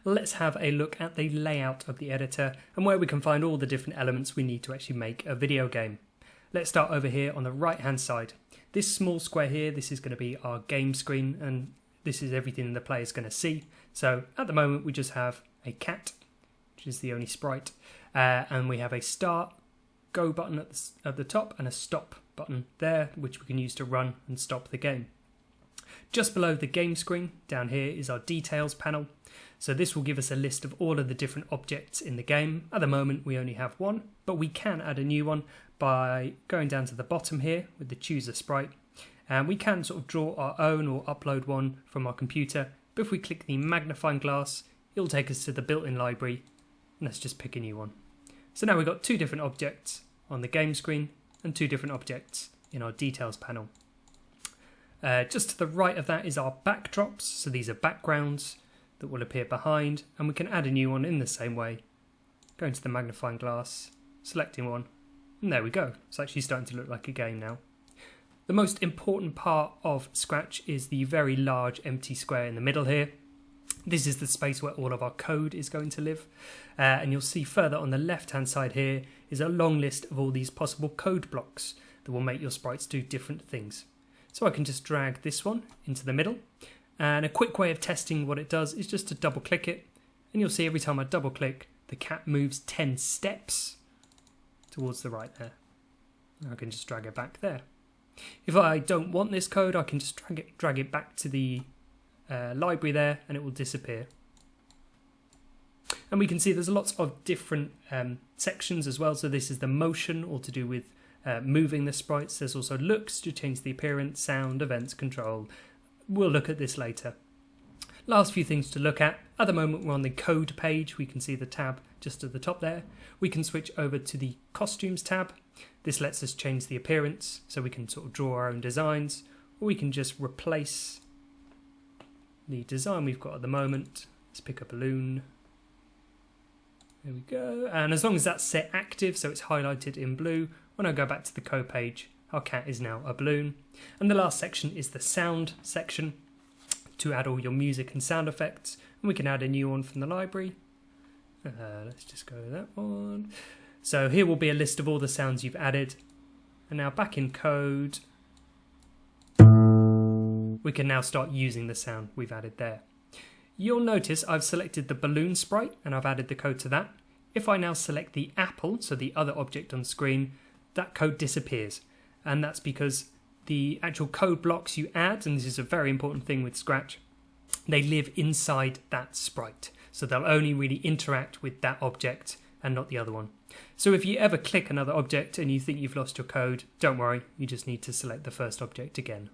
let's have a look at the layout of the editor and where we can find all the different elements we need to actually make a video game. Let's start over here on the right hand side. This small square here, this is going to be our game screen, and this is everything the player is going to see. So at the moment we just have a cat, which is the only sprite, and we have a start, go button at the top and a stop button there, which we can use to run and stop the game. Just below the game screen down here is our details panel. So this will give us a list of all of the different objects in the game. At the moment we only have one, but we can add a new one by going down to the bottom here with the choose a sprite, and we can sort of draw our own or upload one from our computer. But if we click the magnifying glass, it'll take us to the built-in library, and let's just pick a new one. So now we've got two different objects on the game screen and two different objects in our details panel. Just to the right of that is our backdrops, so these are backgrounds that will appear behind, and we can add a new one in the same way. Going to the magnifying glass, selecting one, and there we go. It's actually starting to look like a game now. The most important part of Scratch is the very large empty square in the middle here. This is the space where all of our code is going to live, and you'll see further on the left hand side here is a long list of all these possible code blocks that will make your sprites do different things. So I can just drag this one into the middle, and a quick way of testing what it does is just to double click it, and you'll see every time I double click the cat moves 10 steps towards the right there. I can just drag it back there. If I don't want this code, I can just drag it back to the library there, and it will disappear. And we can see there's lots of different sections as well. So this is the motion, all to do with moving the sprites. There's also looks to change the appearance, sound, events, control. We'll look at this later. Last few things to look at. At the moment we're on the code page. We can see the tab just at the top there. We can switch over to the costumes tab. This lets us change the appearance, so we can sort of draw our own designs, or we can just replace the design we've got at the moment. Let's pick a balloon. There we go. And as long as that's set active, so it's highlighted in blue, when I go back to the code page, our cat is now a balloon. And the last section is the sound section, to add all your music and sound effects. And we can add a new one from the library. Let's just go to that one. So here will be a list of all the sounds you've added. And now back in code, we can now start using the sound we've added there. You'll notice I've selected the balloon sprite and I've added the code to that. If I now select the apple, so the other object on screen, that code disappears. And that's because the actual code blocks you add, and this is a very important thing with Scratch, they live inside that sprite. So they'll only really interact with that object and not the other one. So if you ever click another object and you think you've lost your code, don't worry, you just need to select the first object again.